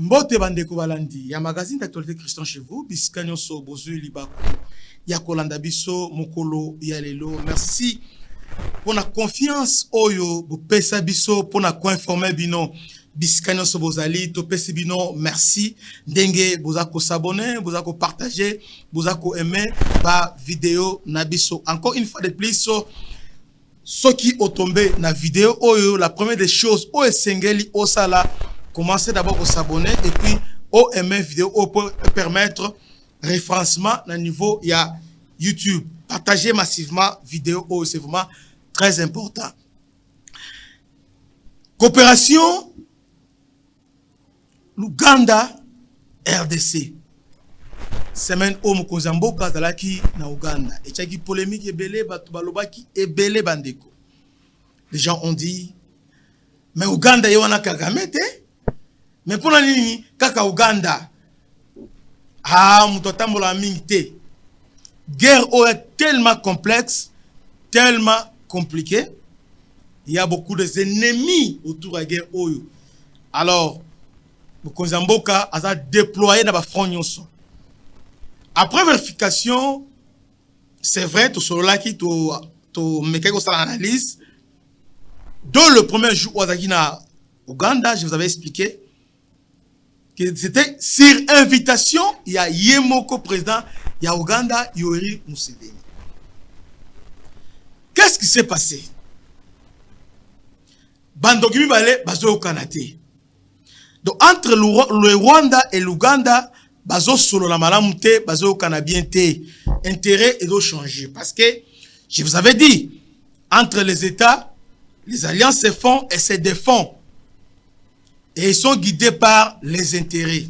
Mbote bandeko balandi ya magazine d'actualité Christian chez vous biskanyo so bozu libako ya kolanda biso mokolo ya lelo. Merci pour la confiance oyo bu pesa biso pour na ko informer bino biskanyo so bozali to pesi bino. Merci ndenge bozako s'abonner, bozako partager, bozako aimer ba vidéo na biso. Encore une fois de plus so ceux qui ont tombé na vidéo oyo, la première des choses o esengeli o sala. Commencez d'abord à s'abonner et puis au aimer vidéo pour permettre référencement à niveau il y a YouTube. Partagez massivement vidéo, c'est vraiment très important. Coopération Luganda RDC. Semaine au Mukozamboka zalaki na Uganda. Et tchaki polémique ebele batu balobaki ebele bandeko. Les gens ont dit mais Uganda yewana Kagame te. Mais pour la nini kaka Uganda mutotambola mingi te. Guerre est tellement complexe, tellement compliquée. Il y a beaucoup d'ennemis autour de la guerre oyo. Alors, Mukozamboka a déployé dans la front nyonso. Après vérification, c'est vrai, tout cela qui to mekeko sa analyse. Dans le premier jour où na Uganda, je vous avais expliqué que c'était sur invitation, il y a Yemoko président, il y a Uganda, Yoweri Museveni. Qu'est-ce qui s'est passé? Bandogimi Bale, Bazo Kanate. Donc entre le Rwanda et l'Ouganda, Bazo solo la malamute, Bazo Kanabien te. Intérêt est de changer. Parce que, je vous avais dit, entre les États, les alliances se font et se défendent. Et ils sont guidés par les intérêts.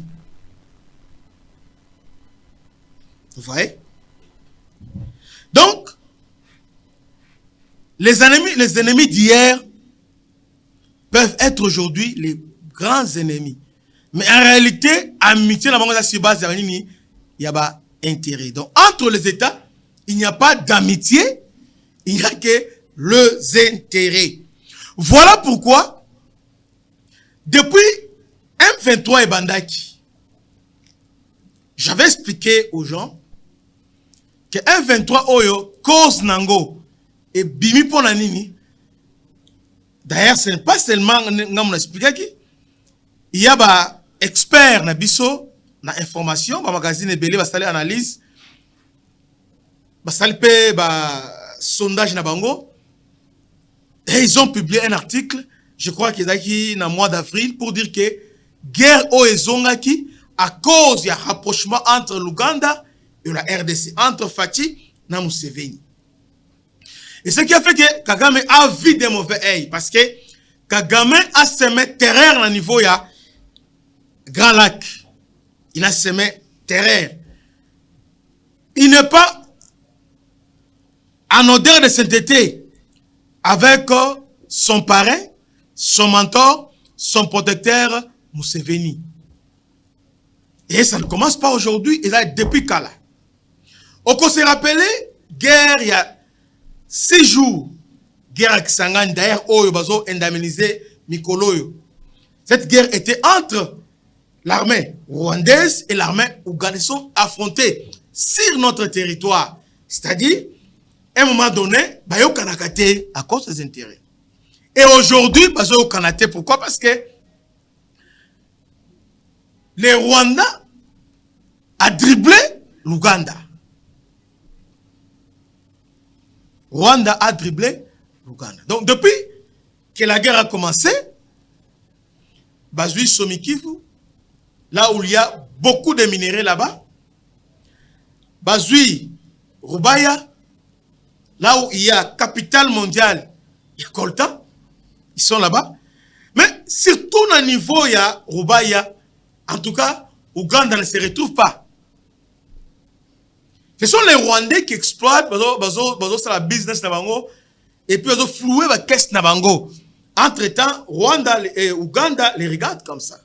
Vous voyez? Donc, les ennemis d'hier peuvent être aujourd'hui les grands ennemis. Mais en réalité, amitié, la sur base il y a intérêt. Donc, entre les États, il n'y a pas d'amitié, il n'y a que les intérêts. Voilà pourquoi, depuis M23 et Bandaki, j'avais expliqué aux gens que M23 Oyo, cause Nango, et Bimi Ponanini, d'ailleurs, ce n'est pas seulement, on expliqué qui, il y a des experts na biso, na information, ba magazine belé, ba sali analyse, ba sali pe, ba sondage na bango, et ils ont publié un article. Je crois qu'ils ont qui dans le mois d'avril pour dire que guerre au Ezongaki à cause du rapprochement entre l'Ouganda et la RDC, entre Fati et Museveni. Et ce qui a fait que Kagame a vu des mauvais œils parce que Kagame a semé terreur au niveau de Grand Lac. Il a semé terreur. Il n'est pas en odeur de sainteté avec son parrain, son mentor, son protecteur, Museveni. Et ça ne commence pas aujourd'hui, et là, depuis Kala. On peut se rappeler, guerre, il y a 6 jours, guerre avec Sangan, d'ailleurs, Oyo, Bazo, indemnisé, Mikoloyo. Cette guerre était entre l'armée rwandaise et l'armée ougandaise affrontées sur notre territoire. C'est-à-dire, à un moment donné, Bayo Kanakate à cause des intérêts. Et aujourd'hui, Bazo Kanate, pourquoi? Parce que le Rwanda a dribblé l'Ouganda. Rwanda a dribblé l'Ouganda. Donc, depuis que la guerre a commencé, Bazui Somikivu, là où il y a beaucoup de minéraux là-bas, Bazui Rubaya, là où il y a capitale mondiale, il y a Coltan. Ils sont là-bas. Mais surtout au niveau il y a Rubaya, en tout cas, Ouganda ne se retrouve pas. Ce sont les Rwandais qui exploitent, c'est la business nabango, et puis ils ont floué la caisse nabango. Entre-temps, Rwanda et Ouganda les regardent comme ça.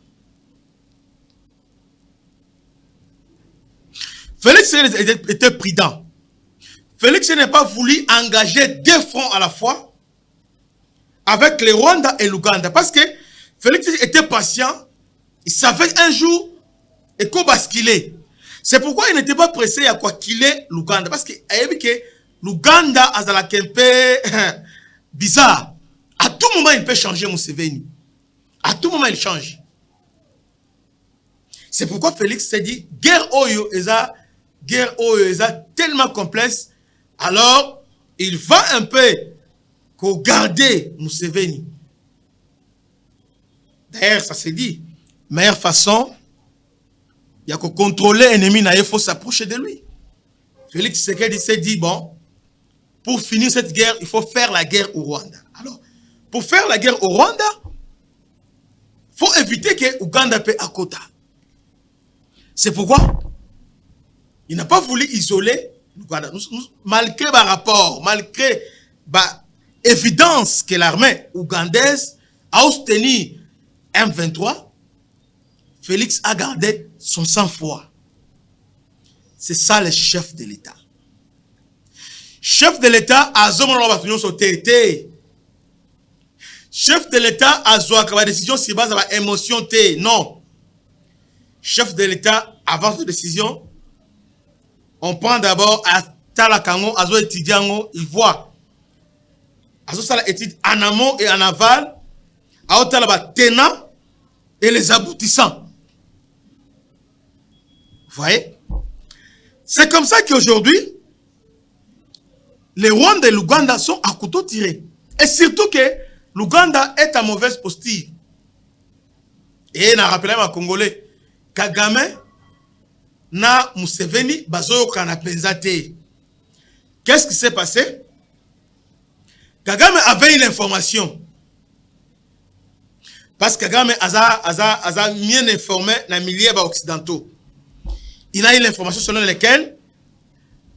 Félix était prudent. Félix n'a pas voulu engager 2 fronts à la fois avec les Rwanda et l'Ouganda. Parce que Félix était patient Il savait un jour et qu'on basculer. C'est pourquoi il n'était pas pressé à quoi qu'il est l'Ouganda. Parce qu'il a vu que l'Ouganda a la kempe bizarre. À tout moment, il peut changer Museveni. À tout moment, il change. C'est pourquoi Félix s'est dit, guerre Oyo est tellement complexe. Alors, il va un peu garder Museveni. D'ailleurs, ça s'est dit. Meilleure façon, il y a que contrôler l'ennemi, il faut s'approcher de lui. Félix Tshisekedi s'est dit, bon, pour finir cette guerre, il faut faire la guerre au Rwanda. Alors, pour faire la guerre au Rwanda, il faut éviter que Ouganda paie à quota. C'est pourquoi il n'a pas voulu isoler l'Ouganda. Malgré le rapport, malgré l'évidence que l'armée ougandaise a soutenu M23, Félix a gardé son sang-froid. C'est ça le chef de l'État. Chef de l'État a sauté. Chef de l'État a une décision sur base de l'émotion. Non. Chef de l'État, avant cette décision, on prend d'abord à Talakango, à étudiant, il voit. À ça étude en amont et en aval, à Otalaba tenant et les aboutissants. Vous voyez? C'est comme ça qu'aujourd'hui, les Rwandais et l'Ouganda sont à couteau tiré. Et surtout que l'Ouganda est à mauvaise posture. Et on a rappelé à Congolais, Kagame na Museveni bazoyo kana penzate. Qu'est-ce qui s'est passé? Kagame avait une information. Parce que Kagame a bien informé dans les milieux occidentaux. Il a eu l'information selon laquelle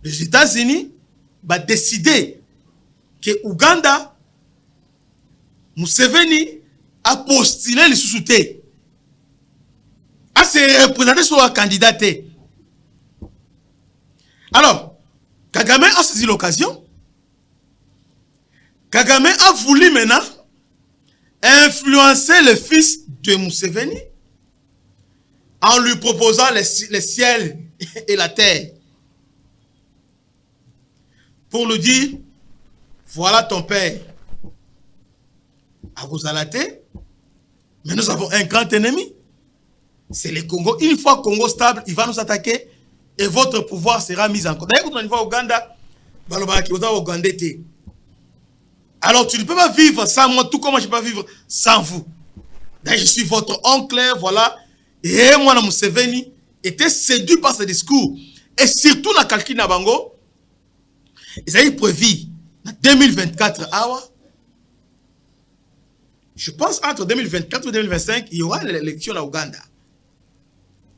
les États-Unis va décider que Ouganda, Museveni a postulé les sous-soutés. A se représenter sur la candidature. Alors, Kagame a saisi l'occasion. Kagame a voulu maintenant influencer le fils de Museveni en lui proposant le ciel et la terre. Pour lui dire, voilà ton père. À Rosalate, mais nous avons un grand ennemi. C'est le Congo. Une fois Congo stable, il va nous attaquer et votre pouvoir sera mis en cause. D'ailleurs, quand on va au Ouganda, alors tu ne peux pas vivre sans moi, tout comme moi je ne peux pas vivre sans vous. D'ailleurs, je suis votre oncle, voilà. Et moi, Museveni était séduit par ce discours. Et surtout, dans le calcul de Bango, ils avaient prévu, en 2024, je pense entre 2024 et 2025, il y aura l'élection à Ouganda.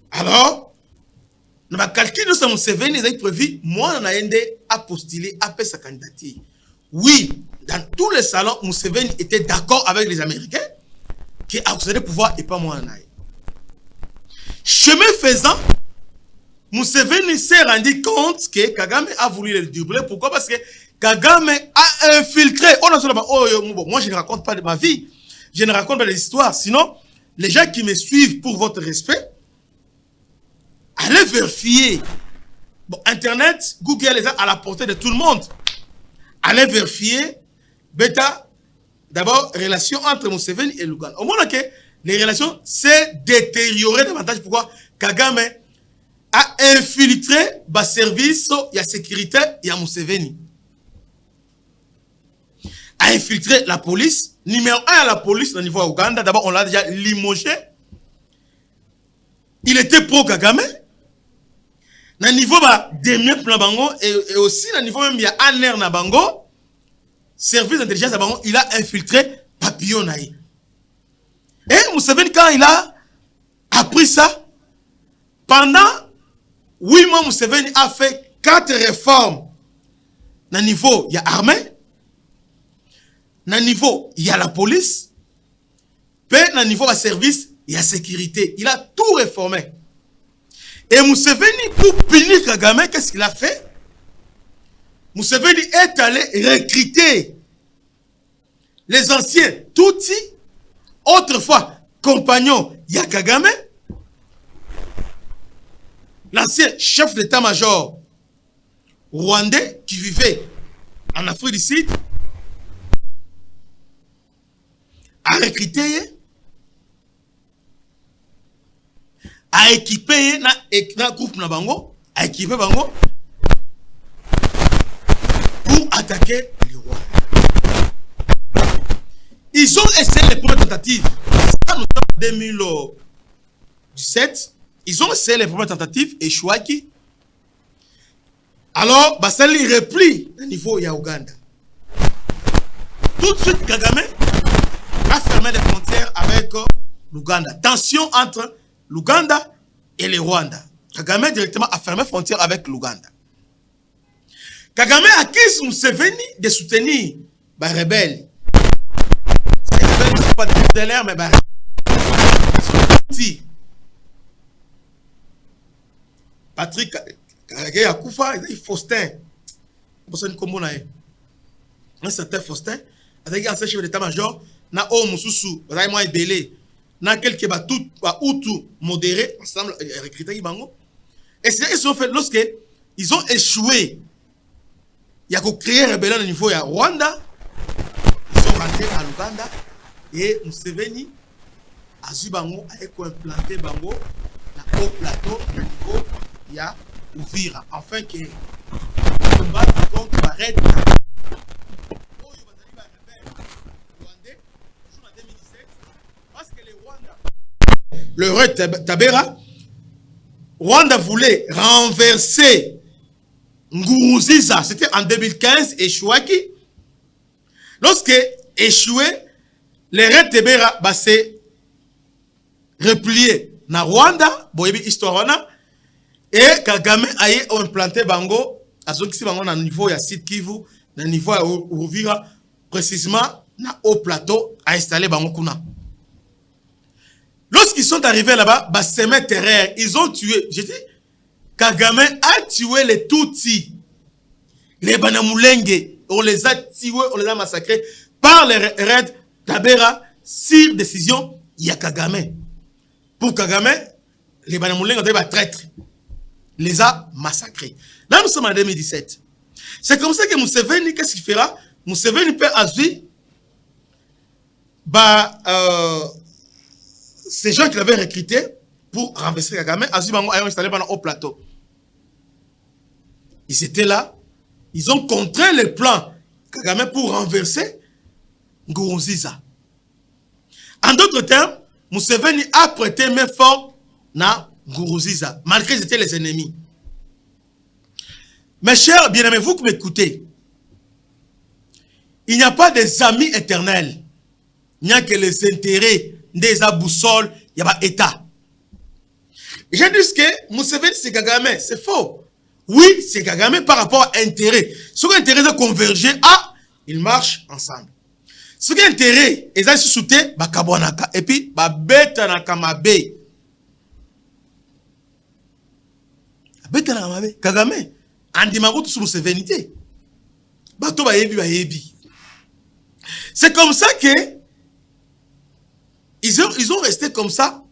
Alors, dans le calcul de Museveni, ils avaient prévu, moi, on a postulé à sa candidature. Oui, dans tous les salons, Museveni était d'accord avec les Américains qui a accédé au pouvoir et pas moi en aille. Chemin faisant, Museveni s'est rendu compte que Kagame a voulu le doubler. Pourquoi? Parce que Kagame a infiltré. Moi, je ne raconte pas de ma vie. Je ne raconte pas des histoires. Sinon, les gens qui me suivent pour votre respect, allez vérifier. Bon, Internet, Google les a à la portée de tout le monde. Allez vérifier. Bêta, d'abord, relation entre Museveni et l'Ouganda. Au moins que les relations s'est détériorées davantage. Pourquoi? Kagame a infiltré le service de la sécurité de Museveni. A infiltré la police. Numéro 1 à la police au niveau Ouganda. D'abord, on l'a déjà limogé. Il était pro-Kagame. Au niveau des mieux Bango et aussi au niveau même il y a Aner Nabango. Service d'intelligence Nabango, il a infiltré Papillon Naï. Et Museveni, quand il a appris ça, pendant 8 mois, Museveni a fait 4 réformes. Au niveau, il y a l'armée. Au niveau, il y a la police. Puis, au niveau du service, il y a la sécurité. Il a tout réformé. Et Museveni, pour punir Kagame, qu'est-ce qu'il a fait? Museveni est allé recruter les anciens Tutsi, autrefois compagnons ya Kagame, l'ancien chef d'état-major rwandais qui vivait en Afrique du Sud, a recruté, a équipé na groupe na bango, a équipé bango pour attaquer le roi. Ils ont essayé les premières tentatives. Ça, nous sommes en 2017. Ils ont essayé les premières tentatives, échouaki. Alors, Basali replie au niveau de Ouganda. Tout de suite, Kagame a fermé les frontières avec l'Ouganda. Tension entre l'Ouganda et le Rwanda. Kagame directement a fermé les frontières avec l'Ouganda. Kagame accuse Museveni de soutenir les rebelles. Les rebelles ne sont pas des rebelles, mais les Patrick Kagame a Koufa, il Faustin. Un certain Faustin, avec un chef d'état-major, na o mususu, vraiment belé, na quelques batut, outou modéré, ensemble recruter Ibango. Et c'est ce qu'ils ont fait lorsque ils ont échoué. Il y a créé une rébellion au niveau de Rwanda. Ils sont rentrés à l'Ouganda et Museveni a su Bango a implanté Bango na haut plateau au niveau il y a Uvira afin que combat contre la raid. Le roi Tabera, Rwanda voulait renverser Nkurunziza, c'était en 2015, échouaki. Lorsque échoué, les roi Tabera s'est replié na Rwanda, boyebi histoire et Kagame a implanté Bango, à ce qui Bango na niveau ya Sud Kivu, na niveau ya Uvira, précisément na haut plateau, a installé Bango kuna. Lorsqu'ils sont arrivés là-bas, Basseme terrain, ils ont tué. Je dis, Kagame a tué les Tutsis, les Banamulenge, on les a tués, on les a massacrés par les raids Tabera sur décision, il y a Kagame. Pour Kagame, les Banamulenge ont été traîtres, les a massacrés. Là, nous sommes en 2017. C'est comme ça que Museveni, qu'est-ce qu'il fera? Museveni peut agir, ces gens qui l'avaient recruté pour renverser Kagame, Azubango a installé pendant au plateau. Ils étaient là, ils ont contré le plan Kagame pour renverser Nkurunziza. En d'autres termes, Museveni a prêté main forte na Nkurunziza, malgré qu'ils étaient les ennemis. Mes chers bien-aimés, vous qui m'écoutez, il n'y a pas des amis éternels, il n'y a que les intérêts des boussoles, il y a pas État. J'ai dit que Museveni c'est Kagame, c'est faux. Oui, c'est Kagame par rapport à intérêt. Ce qui est intérêt de converger, ils marchent ensemble. Ce qui est intérêt, ils ont soutenu Bakabwanaka et puis Babetanaka Mabe. Babetanaka Mabe, Kagame, Andimago tout Museveni. Bato Bayebi. C'est comme ça que ils ont resté comme ça.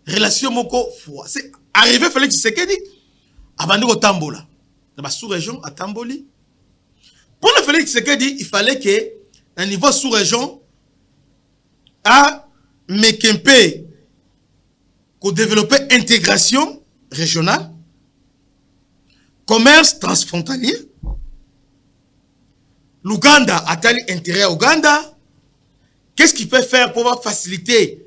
Relation moko foi. C'est arrivé Félix Tshisekedi. Abandi ko tambola. Dans la sous-région à Tamboli. Pour le Félix Tshisekedi, il fallait que à niveau sous-région à Mekempe qu'on développer intégration régionale, commerce transfrontalier. L'Ouganda a-t-il intérêt à Ouganda? Qu'est-ce qu'il peut faire pour faciliter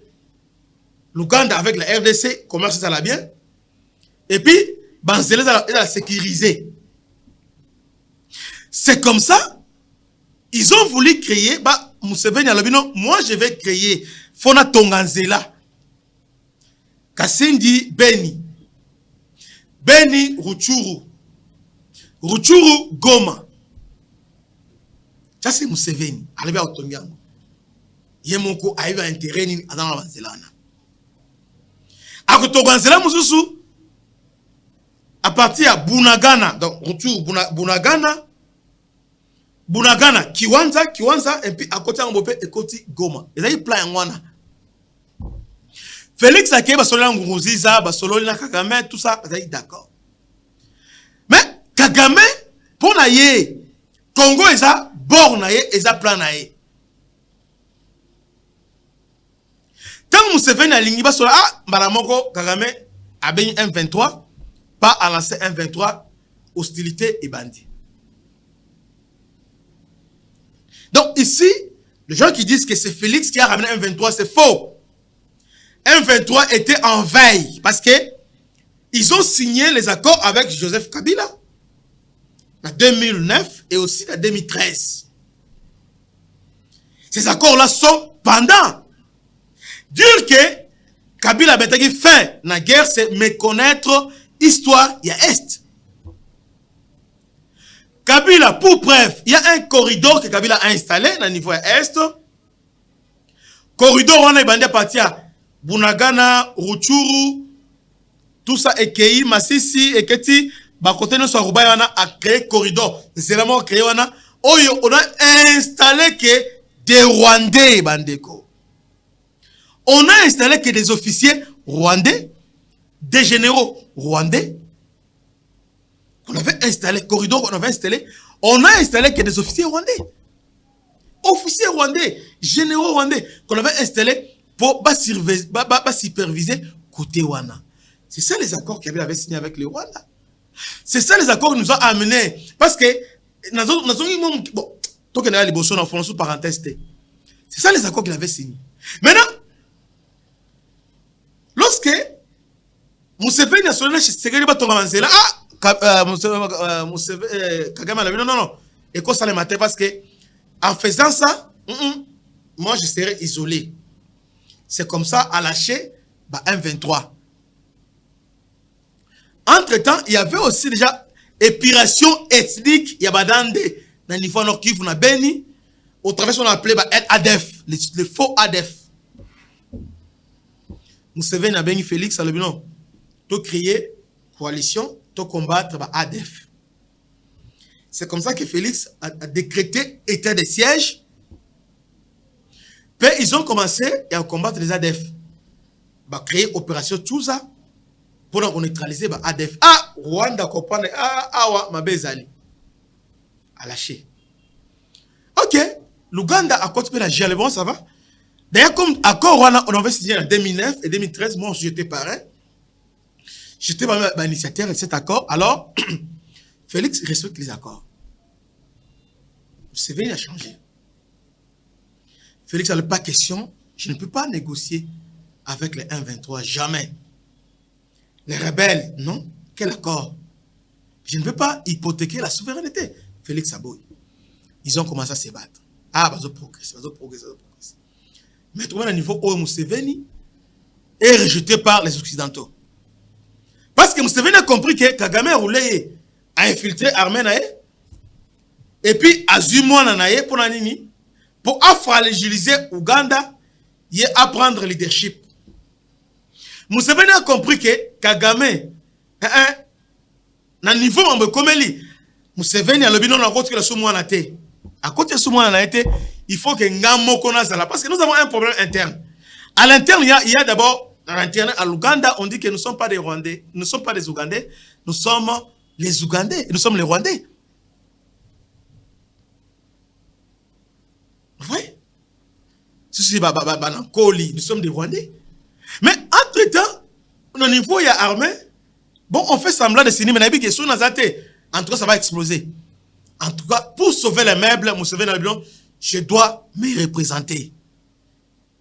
l'Ouganda avec la RDC, commerce ça la bien, et puis Banzele la sécuriser. C'est comme ça, ils ont voulu créer, Museveni a dit non, moi je vais créer Fona Tonganzela, Kasindi Beni, Beni Ruchuru, Ruchuru Goma. Ça c'est Museveni, arrivé à Otongango. Yemoko a eu un intérêt à dans la Banzelana. À Kotoganzela Mususu, à partir de Bunagana, donc Bunagana, Kiwanza, et puis à côté de Mbope et côté Goma. Ils ont eu plein de Félix Akeye basolo Nguruziza, basolo na Kagame, tout ça, d'accord. Mais Kagame, pour na ye, Congo eza bord na ye, eza plan na ye. Quand Museveni a lingi basolo, Baramoko, Kagame, a béni M23, pas à lancer M23, hostilité et bandit. Donc ici, les gens qui disent que c'est Félix qui a ramené M23, c'est faux. M23 était en veille parce que ils ont signé les accords avec Joseph Kabila en 2009 et aussi en 2013. Ces accords-là sont pendants. Dire que Kabila a fait la guerre, c'est méconnaître l'histoire il y a Est. Kabila, pour preuve, il y a un corridor que Kabila a installé au niveau Est. Corridor, on a bandé partir Bunagana, Rutshuru, tout ça, Ekei, Masisi, Eketi, Bakote no Sarubaya, on a créé corridor. C'est vraiment créé, on a installé que des Rwandais, bandeko. On a installé que des officiers rwandais, des généraux rwandais. On avait installé, corridor, on a installé que des officiers rwandais. Officiers rwandais, généraux rwandais, qu'on avait installé pour superviser côté Wana. C'est ça les accords qu'il avait signés avec le Rwanda. C'est ça les accords qui nous ont amenés. Parce que, bon, tant qu'on a les bossons en France, sous parenthèse, c'est ça les accords qu'il avait signés. Maintenant, lorsque Museveni a sonné chez Tshisekedi Batonga Manzela, Kagame a dit non. Et quoi ça le matin parce que en faisant ça, moi je serais isolé. C'est comme ça à lâcher M23. Entre-temps, il y avait aussi déjà épuration ethnique, il y a Badande, dans le niveau nord Kivu, na Beni, au travers on appelé ADF, le faux ADF. Museveni a Beni Félix a le non. Tu créer coalition, tu combattre ADF. C'est comme ça que Félix a décrété état de siège. Puis ils ont commencé à combattre les ADF. Créer opération Tchouza pour neutraliser ADF. Rwanda comprendre. Mabezali. A lâché. Ok. L'Ouganda a continué la gérer. Bon, ça va. D'ailleurs, comme accord Rwanda, on avait signé en 2009 et 2013. Moi, j'étais parrain. J'étais initiateur de cet accord. Alors, Félix respecte les accords. Museveni a changé. Félix n'a pas question. Je ne peux pas négocier avec les 1-23. Jamais. Les rebelles, non. Quel accord? Je ne peux pas hypothéquer la souveraineté. Félix Aboy. Ils ont commencé à se battre. Ils ont progressé. Mais trouver un niveau où Museveni est rejeté par les Occidentaux. Parce que Museveni a compris que Kagame a roulé, a infiltré l'armée et puis a zumé pour nanini pour fragiliser Ouganda et apprendre le leadership. Museveni a compris que Kagame na niveau comme lui, Museveni a le bilan à côté de Soumouana té. À côté de Soumouana té, il faut que Ngamo connaisse là parce que nous avons un problème interne. À l'interne, il y a d'abord à l'Ouganda, on dit que nous ne sommes pas des Rwandais, nous ne sommes pas des Ougandais, nous sommes les Ougandais, nous sommes les Rwandais. Oui. Nous sommes des Rwandais. Mais entre-temps, au niveau il y a armée, bon, on fait semblant de signer, mais en tout cas, ça va exploser. En tout cas, pour sauver les meubles, je dois me représenter.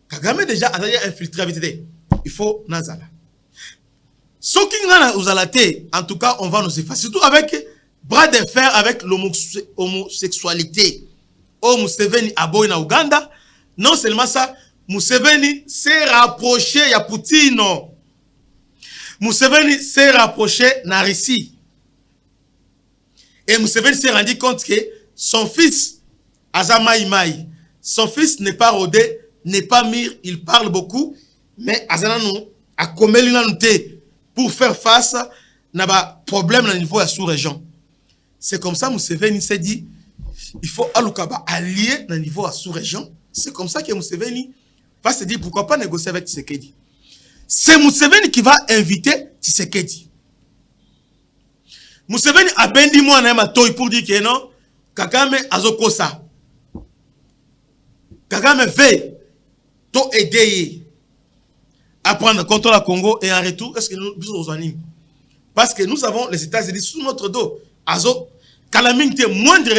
Kagame déjà a infiltré avec l'idée. Il faut Nazala. Ce qui nous en tout cas, on va nous effacer. Surtout avec bras de fer avec l'homosexualité. Museveni a boy na Ouganda. Non seulement ça, Museveni s'est rapproché de Poutine. Museveni s'est rapproché de la Russie. Et Museveni s'est rendu compte que son fils, Azamaïmaï, son fils n'est pas rodé, n'est pas mûr, il parle beaucoup, mais Azananou a commis l'unité pour faire face à un problème au niveau de la sous-région. C'est comme ça que Museveni s'est dit, il faut allier au niveau de la sous-région. C'est comme ça que Museveni va se dire, pourquoi pas négocier avec Tshisekedi. c'est Museveni qui va inviter Tshisekedi. Museveni a bendi moi na matoi pour dire que non, Kagame azokosa. Kagame veut to aider à prendre le contrôle à Congo et en retour, est-ce que nous nous animons? Parce que nous avons les États-Unis sous notre dos. Azo, calamité moindre,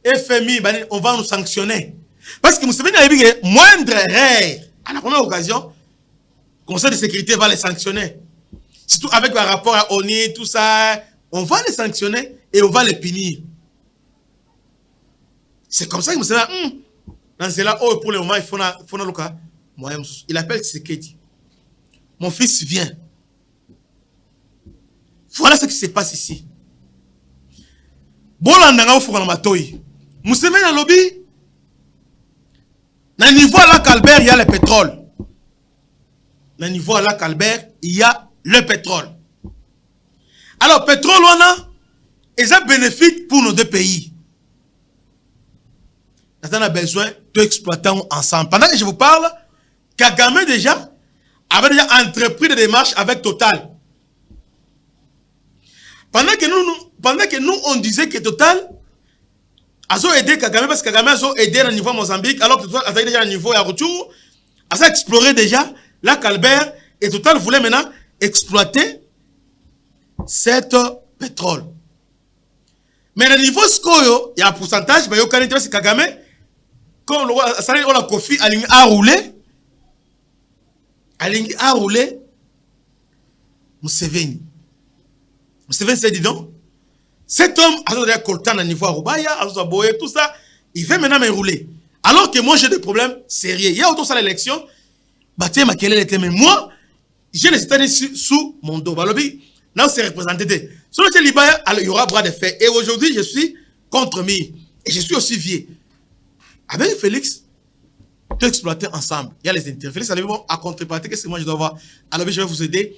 FMI, on va nous sanctionner. Parce que Museveni a dit que moindre erreur, à la première occasion, le Conseil de sécurité va les sanctionner. Surtout avec le rapport à ONU, tout ça, on va les sanctionner et on va les punir. C'est comme ça que Museveni dans cela, oh, pour le moment, il faut le cas. Il appelle Tshisekedi. Mon fils vient. Voilà ce qui se passe ici. Bolandanga faut qu'on matoyi. Museveni a lobby. Dans le niveau à la Calbert, il y a le pétrole. Dans le niveau à la Calbert, il y a le pétrole. Alors, pétrole, on a, et ça bénéfique pour nos deux pays. On a besoin d'exploiter ensemble. Pendant que je vous parle, Kagame déjà avait déjà entrepris des démarches avec Total. Pendant que nous on disait que Total a aidé Kagame parce que Kagame a aidé au niveau Mozambique, alors que Total a déjà au niveau à retour, a exploré déjà la Calbert et Total voulait maintenant exploiter cet pétrole. Mais au niveau Skoyo, il y a un pourcentage, mais il y a un Kagame. Quand on a Kofi, Alingi a roulé, Museveni. Museveni s'est dit non. Cet homme a déjà coltan à niveau Arubaya, a boyé, tout ça. Il veut maintenant me rouler. Alors que moi j'ai des problèmes sérieux. Il y a autour de l'élection. Bâtiment Makelele était, mais moi, j'ai les États-Unis sous mon dos. Là, c'est représenté. Sur le Libaya, il y aura bras de fer. Et aujourd'hui, je suis contre Mir. Et je suis aussi vieux. Avec Félix, tout exploiter ensemble. Il y a les intérêts. Félix a dit, bon, à contrepartie, qu'est-ce que moi je dois avoir? À l'objet, je vais vous aider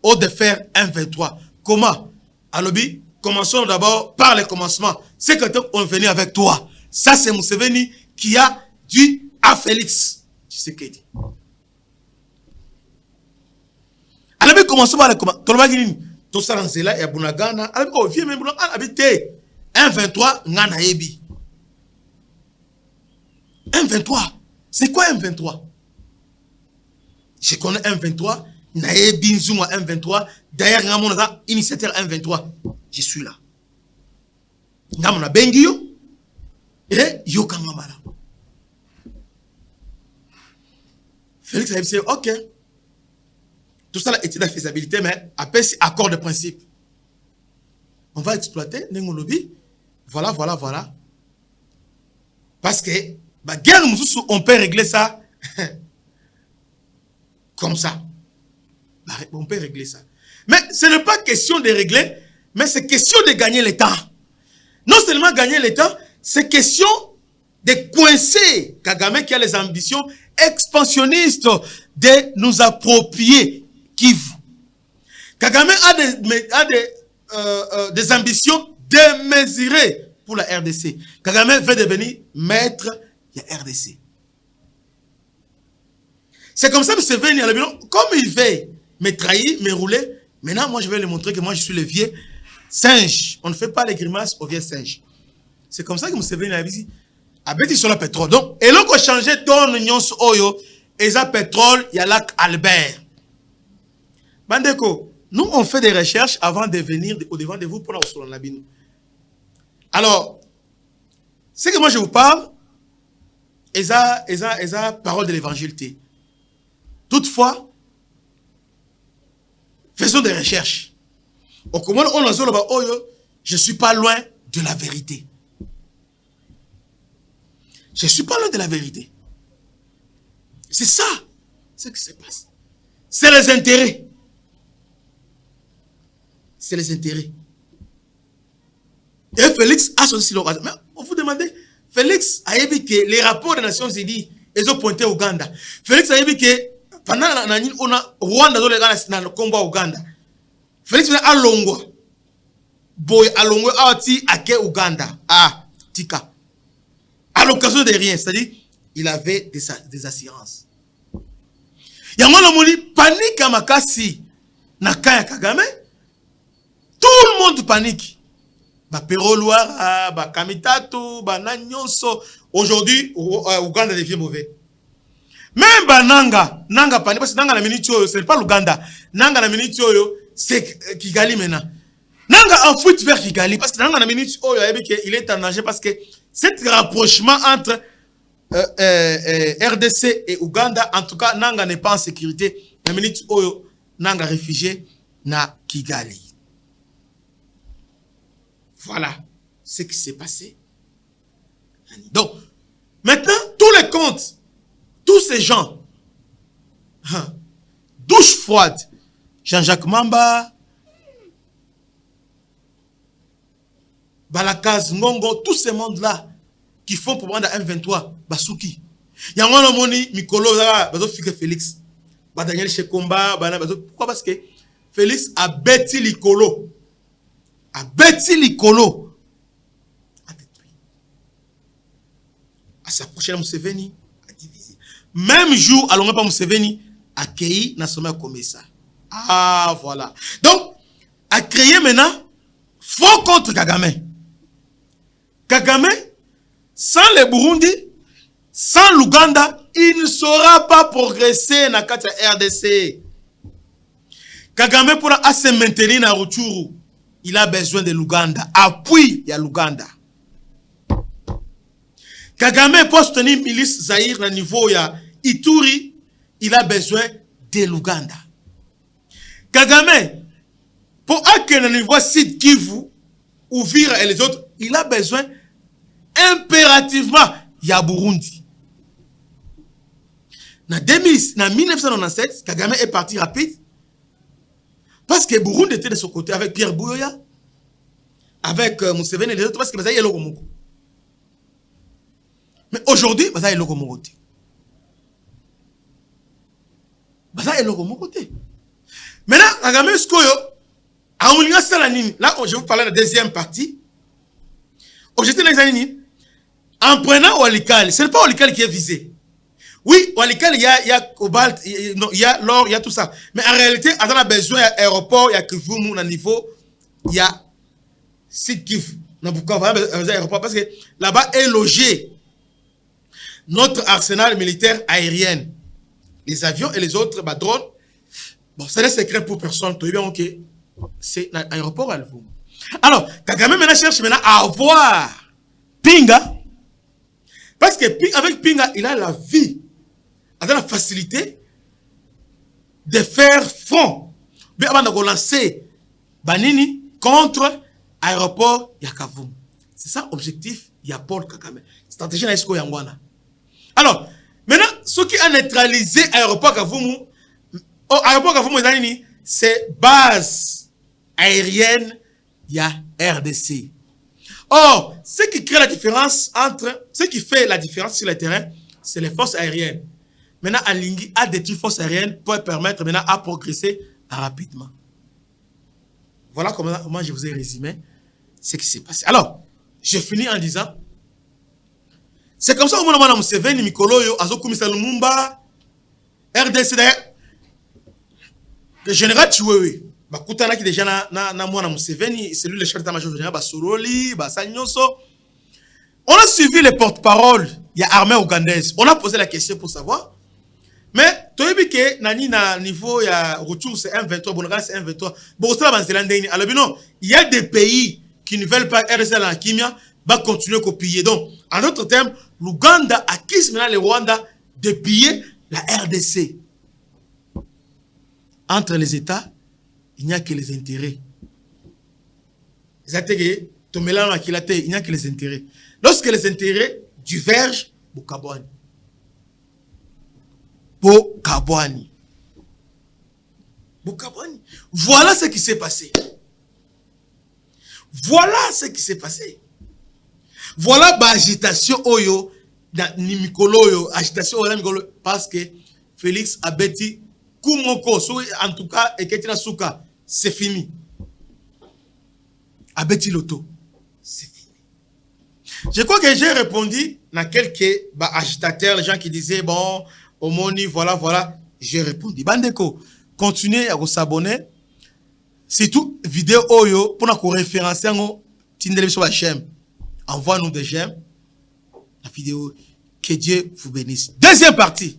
au de faire 1-23. Comment? À l'objet, commençons d'abord par le commencement. C'est quand on est venu avec toi. Ça, c'est Museveni qui a dit à Félix. Tu sais qu'il dit. À l'objet, commençons par le commencement. Tout ça, dans cela, il y a Bunagana. À l'objet, viens même, habité. 1-23, Ngana Ebi. 1-23. C'est quoi 1-23? Je connais 1-23. Nae Binzouma 1-23. D'ailleurs, Namona initiateur 1-23. Je suis là. Namona Bengio. Et Yokamamala. Félix a dit, ok. Tout ça là est de la faisabilité, mais après, c'est accord de principe. On va exploiter Nengolobi. Voilà. Parce que la guerre, on peut régler ça comme ça. On peut régler ça. Mais ce n'est pas question de régler, mais c'est question de gagner le temps. Non seulement gagner le temps, c'est question de coincer Kagame qui a les ambitions expansionnistes de nous approprier Kivu. Kagame a des ambitions démesurées pour la RDC. Kagame veut devenir maître de la RDC. C'est comme ça que Museveni, comme il veut me trahir, me rouler, maintenant moi je vais lui montrer que moi je suis le vieux singe. On ne fait pas les grimaces au vieux singe. C'est comme ça que Museveni a dit, habite sur le pétrole. Donc, et là qu'on a changé ton union oyo, et ça pétrole, il y a lac Albert. Bandeko, nous on fait des recherches avant de venir au devant de vous pour la sur la bine. Alors, c'est que moi je vous parle, et ça parole de l'évangile. Toutefois, faisons des recherches. Au comment on a dit, je ne suis pas loin de la vérité. Je ne suis pas loin de la vérité. C'est ça, ce qui se passe. C'est les intérêts. C'est les intérêts. Et Félix a choisi le Mais on vous demandez, Félix a dit que les rapports des Nations Unies, ils ont pointé au Ouganda. Félix a dit que pendant on a Rwanda dans le combat au Ouganda. Félix a longwa. Boy a longwa ati ake Ouganda. Ah, tika. À l'occasion de rien, c'est-à-dire il avait des assurances. Yango na moni panique à makasi na kaya Kagame. Tout le monde panique. Ba Peroloa, ba Kamitato, ba Nanyonso. Aujourd'hui, Ouganda devient mauvais. Même ba Nanga panique parce que Nanga na minute ce n'est pas l'Ouganda. Nanga na minute c'est Kigali maintenant. Nanga en fuite vers Kigali parce que Nanga na minute il est en danger parce que cet rapprochement entre RDC et Ouganda, en tout cas, Nanga n'est pas en sécurité. La minute où Nanga réfugié na Kigali. Voilà ce qui s'est passé. Donc, maintenant, tous les comptes, tous ces gens, douche froide, Jean-Jacques Mamba, Balakaz, Ngongo, tous ces mondes-là qui font pour prendre un 23, Basuki. Il y a un moni, Mikolo, Félix, Daniel Shekomba, pourquoi? Parce que Félix a bêti l'Ikolo. A bêti l'Ikolo. A détruit. A s'approcher de Museveni, a divisé. Même jour, allons pas Museveni, a accueilli na sommet comme ça. Ah, voilà. Donc, a créé maintenant faux contre Kagame. Kagame, sans le Burundi, sans l'Ouganda, il ne saura pas progresser dans la RDC. Kagame pour se maintenir dans Rutshuru, il a besoin de l'Ouganda. Appui, il y a l'Ouganda. Kagame pour soutenir milice Zaïre au niveau ya Ituri, il a besoin de l'Ouganda. Kagame pour accueillir au niveau Sud Kivu, ouvrir et les autres, il a besoin impérativement il y a Burundi. En 1997, Kagame est parti rapide parce que Burundi était de son côté avec Pierre Buyoya, avec Museveni et les autres parce que Bazaï est Logomogo. Mais aujourd'hui, Bazaï est Logomogo. Bazaï est Logomogo. Maintenant, Kagame Skoyo, là, je vais vous parler de la deuxième partie. Objectif de l'examen, en prenant Walikale, ce n'est pas Walikale qui est visé. Oui, Walikale, il y a cobalt, il y a l'or, il y a tout ça. Mais en réalité, on a besoin d'aéroport, il y a Kivumu, à niveau, il y a Sud-Kivu, parce que là-bas est logé notre arsenal militaire aérien. Les avions et les autres drones. Bon, c'est un secret pour personne. Ok, c'est un aéroport à Kivumu. Alors, Kagame maintenant cherche maintenant à avoir Pinga. Parce que avec Pinga, il a la vie, il a la facilité de faire front. Mais avant de lancer Banini contre l'aéroport Yakavumu. C'est ça l'objectif de Paul Kagame. Stratégie na Esko Yangwana. Alors, maintenant, ce qui a neutralisé l'aéroport Kavumu, l'aéroport Kavumu, c'est base aérienne. Il y a RDC. Or, ce qui crée la différence ce qui fait la différence sur le terrain, c'est les forces aériennes. Maintenant, Alingi a des forces aériennes pour permettre maintenant à progresser rapidement. Voilà comment je vous ai résumé ce qui s'est passé. Alors, je finis en disant, c'est comme ça que Museveni, Mikolo, Azokumisa Lumumba, RDC, le général Chiwewe. Bakutana qui déjà na mwana Museveni, c'est lui le chef d'état-major général Basoroli, Basanyonso. On a suivi les porte-paroles, il y a armée ougandaise. On a posé la question pour savoir. Mais toyebi ke nani na niveau ya Rutshuru c'est M23, Bonagala c'est M23. Bon ça va alors non, il y a des pays qui ne veulent pas RDC dans la Kimia, va continuer à piller. Donc en d'autres termes, l'Ouganda accuse maintenant le Rwanda de piller la RDC. Entre les États, il n'y a que les intérêts. Il n'y a que les intérêts. Lorsque les intérêts divergent, Bokabwani. Voilà ce qui s'est passé. Voilà ce qui s'est passé. Voilà l'agitation oyo, Nimikolo, agitation oyo, parce que Félix a bêti Kumoko, en tout cas, et Ketina Souka. C'est fini. Abeti Loto, c'est fini. Je crois que j'ai répondu à quelques agitateurs, les gens qui disaient, bon, Omoni, voilà. J'ai répondu. Bandeko, continuez à s'abonner. C'est tout vidéo oyo pour nous référencer en tindele sur la chaîne. Envoie-nous des j'aime. La vidéo. Que Dieu vous bénisse. Deuxième partie.